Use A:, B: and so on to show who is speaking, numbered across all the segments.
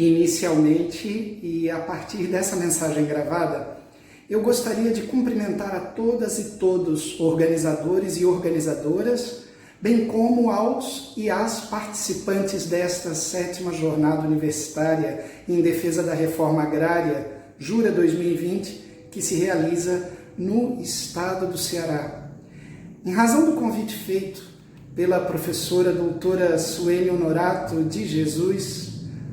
A: Inicialmente, e a partir dessa mensagem gravada, eu gostaria de cumprimentar a todas e todos, organizadores e organizadoras, bem como aos e às participantes desta 7ª Jornada Universitária em Defesa da Reforma Agrária, Jura 2020, que se realiza no estado do Ceará. Em razão do convite feito pela professora doutora Sueli Honorato de Jesus,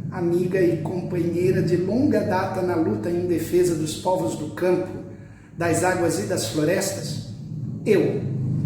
A: amiga e companheira de longa data na luta em defesa dos povos do campo, das águas e das florestas, eu,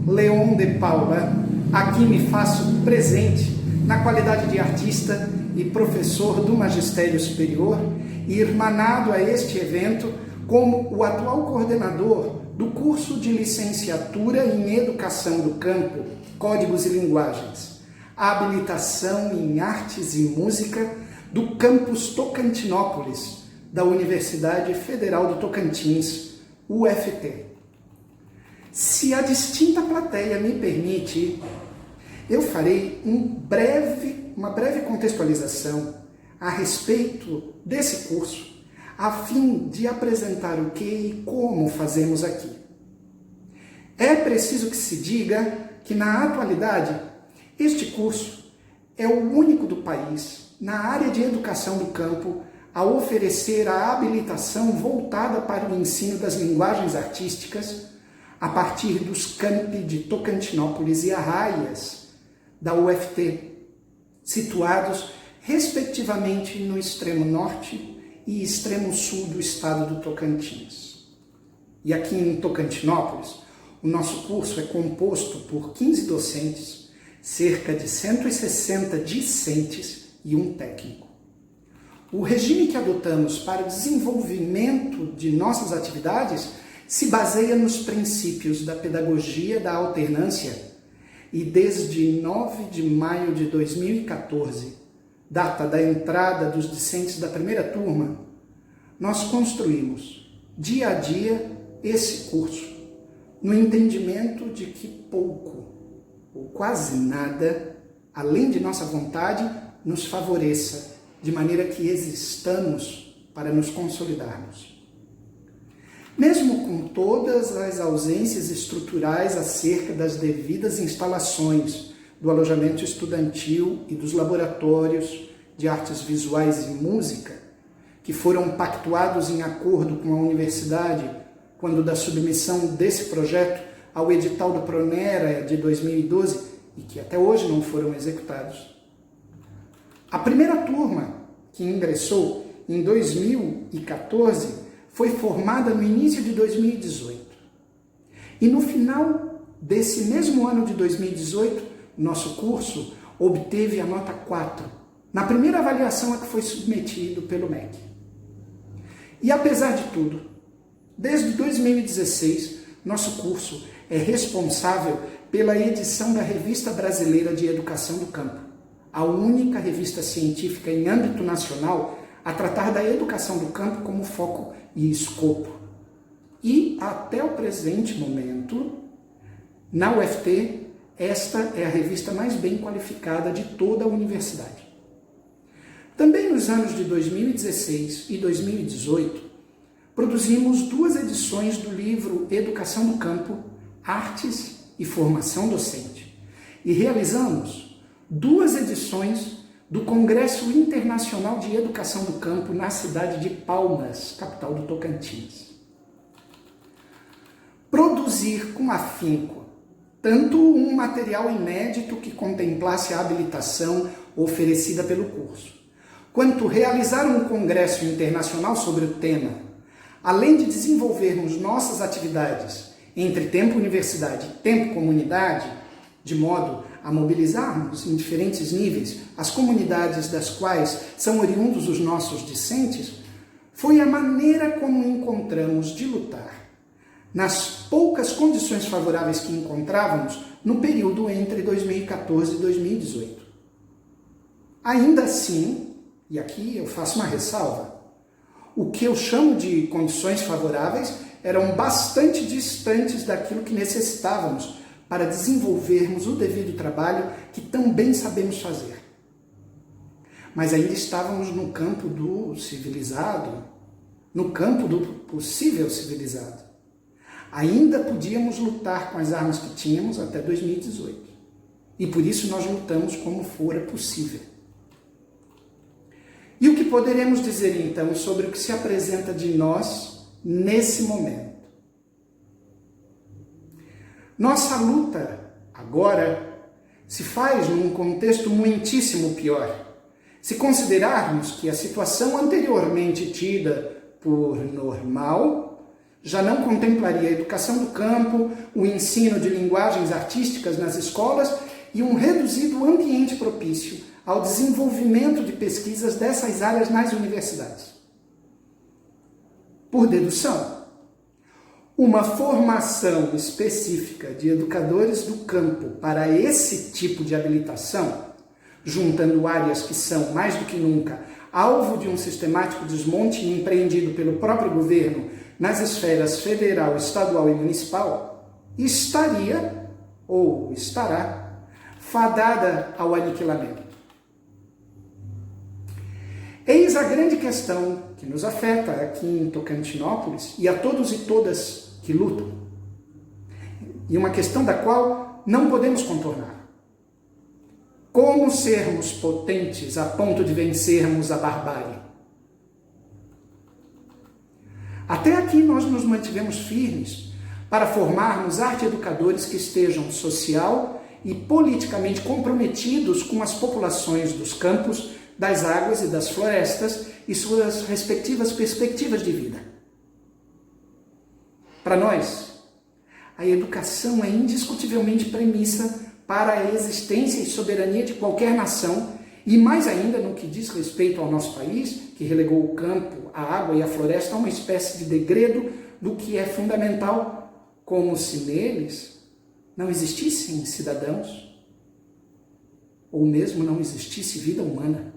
A: Leon de Paula, aqui me faço presente na qualidade de artista e professor do Magistério Superior e irmanado a este evento como o atual coordenador do curso de licenciatura em Educação do Campo, Códigos e Linguagens, habilitação em Artes e Música do campus Tocantinópolis, da Universidade Federal do Tocantins, UFT. Se a distinta plateia me permite, eu farei uma breve contextualização a respeito desse curso, a fim de apresentar o que e como fazemos aqui. É preciso que se diga que, na atualidade, este curso é o único do país, na área de educação do campo, a oferecer a habilitação voltada para o ensino das linguagens artísticas a partir dos campi de Tocantinópolis e Arraias, da UFT, situados, respectivamente, no extremo norte e extremo sul do estado do Tocantins. E aqui em Tocantinópolis, o nosso curso é composto por 15 docentes, cerca de 160 discentes e um técnico. O regime que adotamos para o desenvolvimento de nossas atividades se baseia nos princípios da pedagogia da alternância e desde 9 de maio de 2014, data da entrada dos discentes da primeira turma, nós construímos dia a dia esse curso, no entendimento de que pouco ou quase nada, além de nossa vontade, nos favoreça, de maneira que existamos para nos consolidarmos. Mesmo com todas as ausências estruturais acerca das devidas instalações do alojamento estudantil e dos laboratórios de artes visuais e música, que foram pactuados em acordo com a universidade quando da submissão desse projeto ao edital do Pronera de 2012 e que até hoje não foram executados. A primeira turma que ingressou em 2014 foi formada no início de 2018. E no final desse mesmo ano de 2018, nosso curso obteve a nota 4, na primeira avaliação a que foi submetido pelo MEC. E apesar de tudo, desde 2016, nosso curso é responsável pela edição da Revista Brasileira de Educação do Campo, a única revista científica em âmbito nacional a tratar da educação do campo como foco e escopo. E, até o presente momento, na UFT, esta é a revista mais bem qualificada de toda a universidade. Também nos anos de 2016 e 2018, produzimos 2 edições do livro Educação do Campo, Artes e Formação Docente, e realizamos 2 edições do Congresso Internacional de Educação do Campo na cidade de Palmas, capital do Tocantins. Produzir com afinco tanto um material inédito que contemplasse a habilitação oferecida pelo curso, quanto realizar um congresso internacional sobre o tema, além de desenvolvermos nossas atividades entre tempo universidade e tempo comunidade, de modo a mobilizarmos em diferentes níveis as comunidades das quais são oriundos os nossos discentes, foi a maneira como encontramos de lutar nas poucas condições favoráveis que encontrávamos no período entre 2014 e 2018. Ainda assim, e aqui eu faço uma ressalva, o que eu chamo de condições favoráveis eram bastante distantes daquilo que necessitávamos para desenvolvermos o devido trabalho que tão bem sabemos fazer. mas ainda estávamos no campo do civilizado, no campo do possível civilizado. Ainda podíamos lutar com as armas que tínhamos até 2018. E por isso nós lutamos como fora possível. E o que poderemos dizer então sobre o que se apresenta de nós nesse momento? Nossa luta agora se faz num contexto muitíssimo pior. Se considerarmos que a situação anteriormente tida por normal já não contemplaria a educação do campo, o ensino de linguagens artísticas nas escolas e um reduzido ambiente propício ao desenvolvimento de pesquisas dessas áreas nas universidades. Por dedução, uma formação específica de educadores do campo para esse tipo de habilitação, juntando áreas que são, mais do que nunca, alvo de um sistemático desmonte empreendido pelo próprio governo nas esferas federal, estadual e municipal, estaria, ou estará, fadada ao aniquilamento. Eis a grande questão que nos afeta aqui em Tocantinópolis e a todos e todas que lutam. E uma questão da qual não podemos contornar. Como sermos potentes a ponto de vencermos a barbárie? Até aqui nós nos mantivemos firmes para formarmos arte-educadores que estejam social e politicamente comprometidos com as populações dos campos, das águas e das florestas e suas respectivas perspectivas de vida. Para nós, a educação é indiscutivelmente premissa para a existência e soberania de qualquer nação, e mais ainda no que diz respeito ao nosso país, que relegou o campo, a água e a floresta a uma espécie de degredo do que é fundamental, como se neles não existissem cidadãos, ou mesmo não existisse vida humana.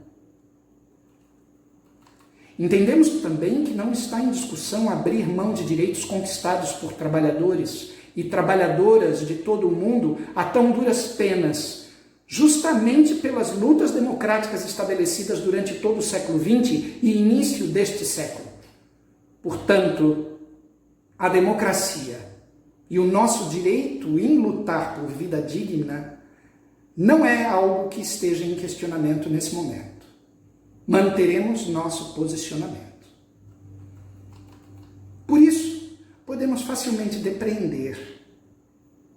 A: Entendemos também que não está em discussão abrir mão de direitos conquistados por trabalhadores e trabalhadoras de todo o mundo a tão duras penas, justamente pelas lutas democráticas estabelecidas durante todo o século XX e início deste século. Portanto, a democracia e o nosso direito em lutar por vida digna não é algo que esteja em questionamento nesse momento. Manteremos nosso posicionamento. Por isso, podemos facilmente depreender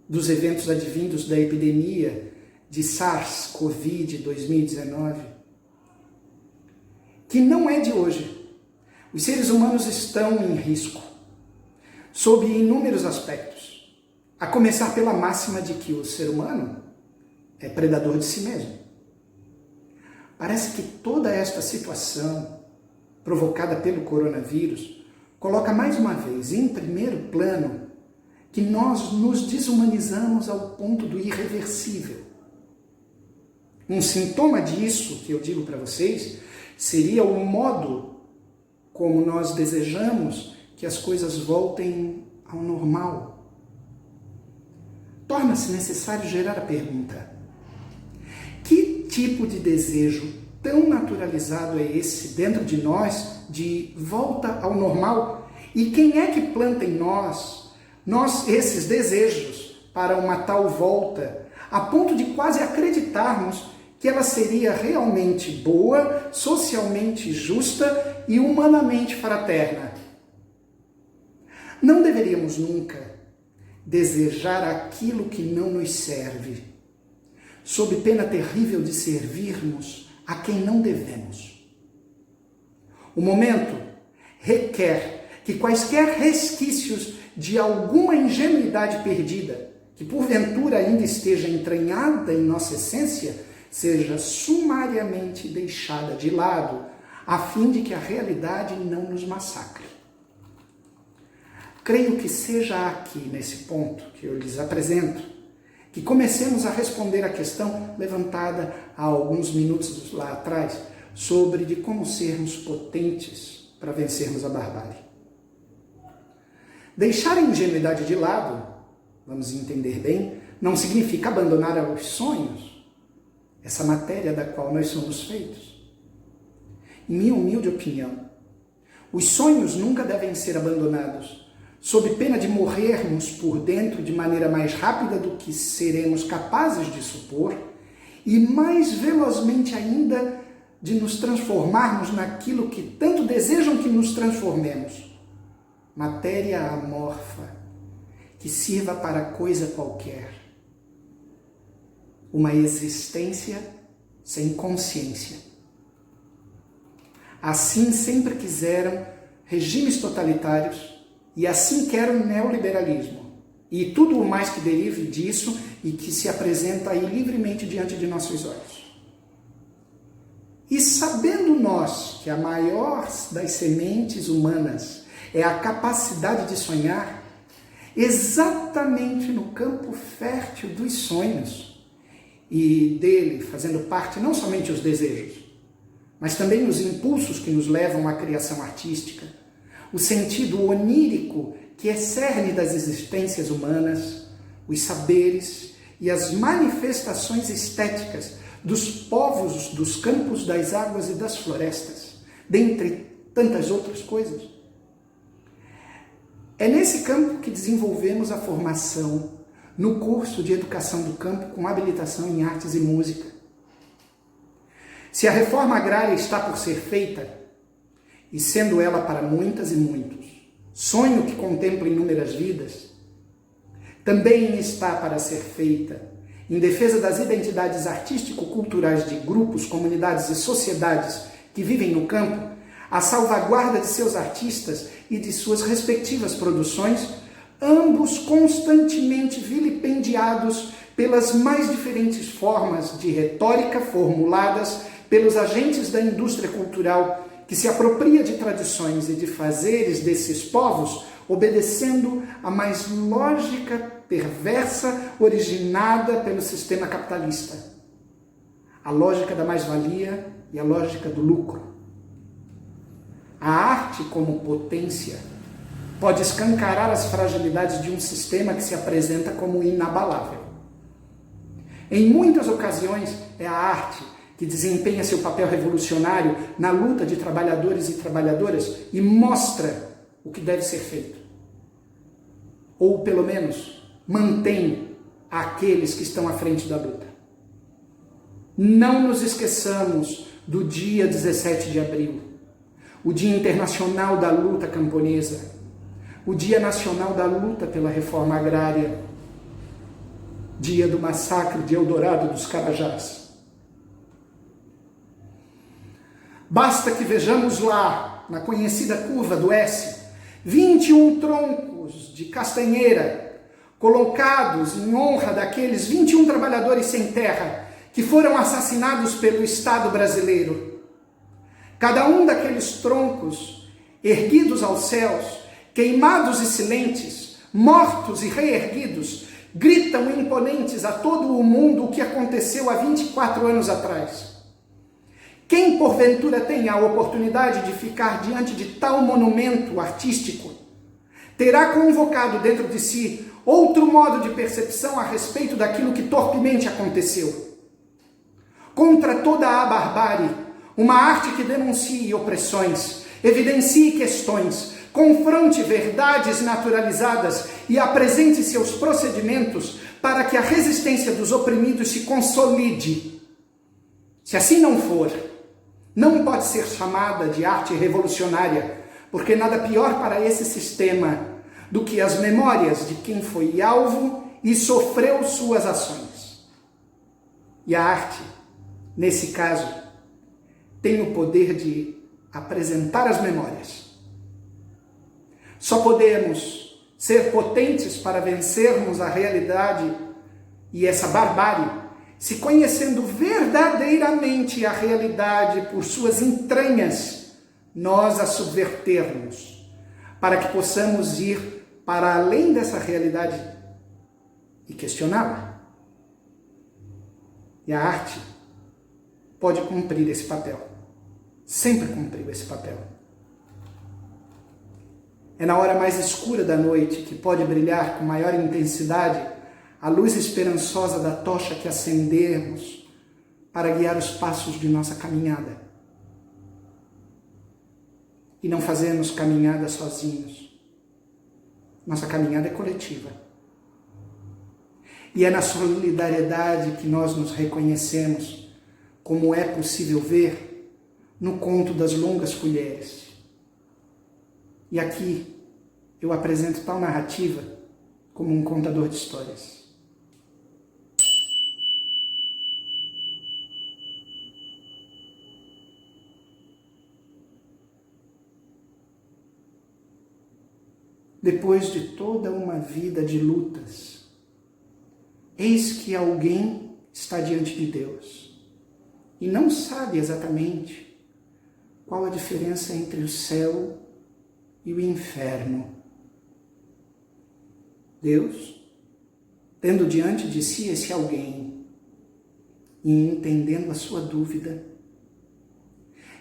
A: dos eventos advindos da epidemia de SARS-CoV 2019, que não é de hoje. Os seres humanos estão em risco, sob inúmeros aspectos, a começar pela máxima de que o ser humano é predador de si mesmo. Parece que toda esta situação provocada pelo coronavírus coloca mais uma vez em primeiro plano que nós nos desumanizamos ao ponto do irreversível. Um sintoma disso, que eu digo para vocês, seria o modo como nós desejamos que as coisas voltem ao normal. Torna-se necessário gerar a pergunta: que tipo de desejo tão naturalizado é esse dentro de nós de volta ao normal? E quem é que planta em nós esses desejos para uma tal volta, a ponto de quase acreditarmos que ela seria realmente boa, socialmente justa e humanamente fraterna? Não deveríamos nunca desejar aquilo que não nos serve, sob pena terrível de servirmos a quem não devemos. O momento requer que quaisquer resquícios de alguma ingenuidade perdida, que porventura ainda esteja entranhada em nossa essência, seja sumariamente deixada de lado, a fim de que a realidade não nos massacre. Creio que seja aqui, nesse ponto que eu lhes apresento, que comecemos a responder à questão levantada há alguns minutos lá atrás, sobre de como sermos potentes para vencermos a barbárie. Deixar a ingenuidade de lado, vamos entender bem, não significa abandonar os sonhos, essa matéria da qual nós somos feitos. em minha humilde opinião. Os sonhos nunca devem ser abandonados, sob pena de morrermos por dentro de maneira mais rápida do que seremos capazes de supor e mais velozmente ainda de nos transformarmos naquilo que tanto desejam que nos transformemos. Matéria amorfa, que sirva para coisa qualquer. Uma existência sem consciência. Assim sempre quiseram regimes totalitários e assim quer o neoliberalismo e tudo o mais que derive disso e que se apresenta aí livremente diante de nossos olhos. E sabendo nós que a maior das sementes humanas é a capacidade de sonhar, exatamente no campo fértil dos sonhos, e dele fazendo parte não somente os desejos, mas também os impulsos que nos levam à criação artística, o sentido onírico que é cerne das existências humanas, os saberes e as manifestações estéticas dos povos dos campos, das águas e das florestas, dentre tantas outras coisas. É nesse campo que desenvolvemos a formação no curso de Educação do Campo com habilitação em Artes e Música. Se a reforma agrária está por ser feita, e sendo ela para muitas e muitos, sonho que contempla inúmeras vidas, também está para ser feita em defesa das identidades artístico-culturais de grupos, comunidades e sociedades que vivem no campo, a salvaguarda de seus artistas e de suas respectivas produções, ambos constantemente vilipendiados pelas mais diferentes formas de retórica formuladas pelos agentes da indústria cultural que se apropria de tradições e de fazeres desses povos, obedecendo à mais lógica perversa originada pelo sistema capitalista. A lógica da mais-valia e a lógica do lucro. A arte como potência pode escancarar as fragilidades de um sistema que se apresenta como inabalável. Em muitas ocasiões, é a arte que desempenha seu papel revolucionário na luta de trabalhadores e trabalhadoras e mostra o que deve ser feito. Ou, pelo menos, mantém aqueles que estão à frente da luta. Não nos esqueçamos do dia 17 de abril, o Dia Internacional da Luta Camponesa, o Dia Nacional da Luta pela Reforma Agrária, dia do massacre de Eldorado dos Carajás. Basta que vejamos lá, na conhecida curva do S, 21 troncos de castanheira colocados em honra daqueles 21 trabalhadores sem terra que foram assassinados pelo Estado brasileiro. Cada um daqueles troncos, erguidos aos céus, queimados e silentes, mortos e reerguidos, gritam imponentes a todo o mundo o que aconteceu há 24 anos atrás. Quem, porventura, tem a oportunidade de ficar diante de tal monumento artístico, terá convocado dentro de si outro modo de percepção a respeito daquilo que torpemente aconteceu. Contra toda a barbárie, uma arte que denuncie opressões, evidencie questões, confronte verdades naturalizadas e apresente seus procedimentos para que a resistência dos oprimidos se consolide. Se assim não for, não pode ser chamada de arte revolucionária, porque nada pior para esse sistema do que as memórias de quem foi alvo e sofreu suas ações. E a arte, nesse caso, tem o poder de apresentar as memórias. Só podemos ser potentes para vencermos a realidade e essa barbárie se conhecendo verdadeiramente a realidade por suas entranhas, nós a subvertermos, para que possamos ir para além dessa realidade e questioná-la. E a arte pode cumprir esse papel. Sempre cumpriu esse papel. É na hora mais escura da noite que pode brilhar com maior intensidade a luz esperançosa da tocha que acendemos para guiar os passos de nossa caminhada. e não fazemos caminhada sozinhos. Nossa caminhada é coletiva. E é na solidariedade que nós nos reconhecemos, como é possível ver no conto das longas colheres. E aqui eu apresento tal narrativa como um contador de histórias. Depois de toda uma vida de lutas, eis que alguém está diante de Deus e não sabe exatamente qual a diferença entre o céu e o inferno. Deus, tendo diante de si esse alguém e entendendo a sua dúvida,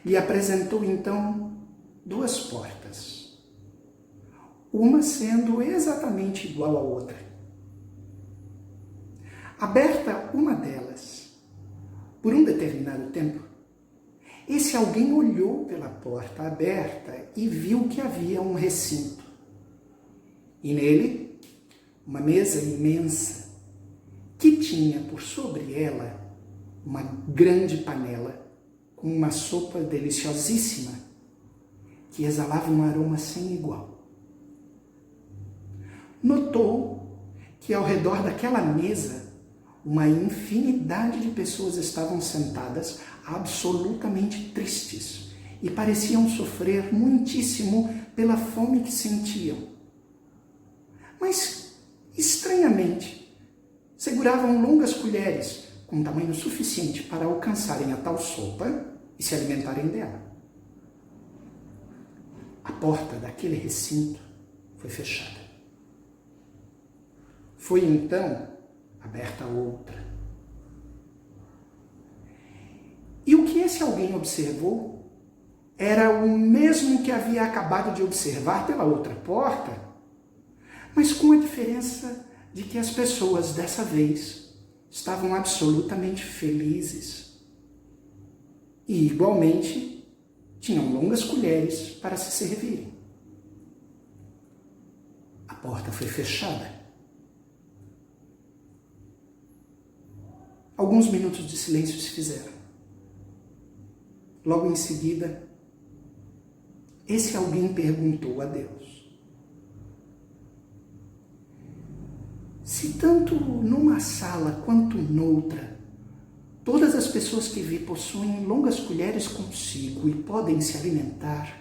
A: lhe apresentou então duas portas, uma sendo exatamente igual à outra. Aberta uma delas, por um determinado tempo, esse alguém olhou pela porta aberta e viu que havia um recinto. E nele, uma mesa imensa, que tinha por sobre ela uma grande panela com uma sopa deliciosíssima, que exalava um aroma sem igual. Notou que ao redor daquela mesa, uma infinidade de pessoas estavam sentadas absolutamente tristes e pareciam sofrer muitíssimo pela fome que sentiam. Mas, estranhamente, seguravam longas colheres com tamanho suficiente para alcançarem a tal sopa e se alimentarem dela. A porta daquele recinto foi fechada. Foi então aberta outra. E o que esse alguém observou era o mesmo que havia acabado de observar pela outra porta, mas com a diferença de que as pessoas dessa vez estavam absolutamente felizes e, igualmente, tinham longas colheres para se servirem. A porta foi fechada. Alguns minutos de silêncio se fizeram. Logo em seguida, esse alguém perguntou a Deus: se tanto numa sala quanto noutra, todas as pessoas que vi possuem longas colheres consigo e podem se alimentar,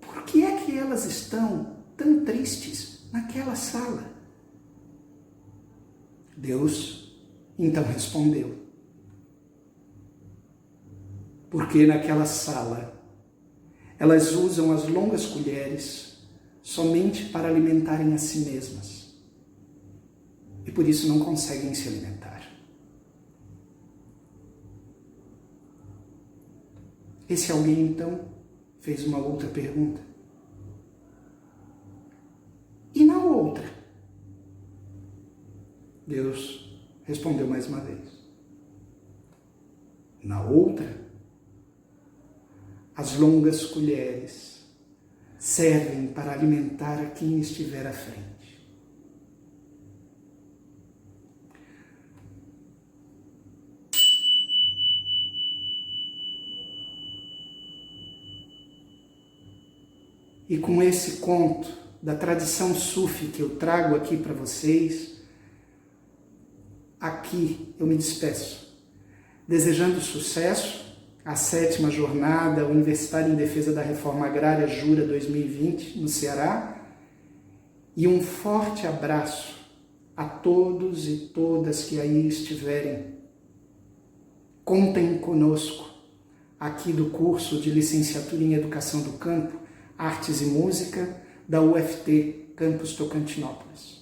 A: por que é que elas estão tão tristes naquela sala? Deus então respondeu: porque naquela sala elas usam as longas colheres somente para alimentarem a si mesmas e por isso não conseguem se alimentar. Esse alguém então fez uma outra pergunta: e na outra? Deus respondeu mais uma vez: na outra, as longas colheres servem para alimentar a quem estiver à frente. E com esse conto da tradição sufi que eu trago aqui para vocês, aqui eu me despeço, desejando sucesso à 7ª Jornada Universitária em Defesa da Reforma Agrária Jura 2020 no Ceará, e um forte abraço a todos e todas que aí estiverem. Contem conosco aqui do curso de Licenciatura em Educação do Campo, Artes e Música da UFT Campus Tocantinópolis.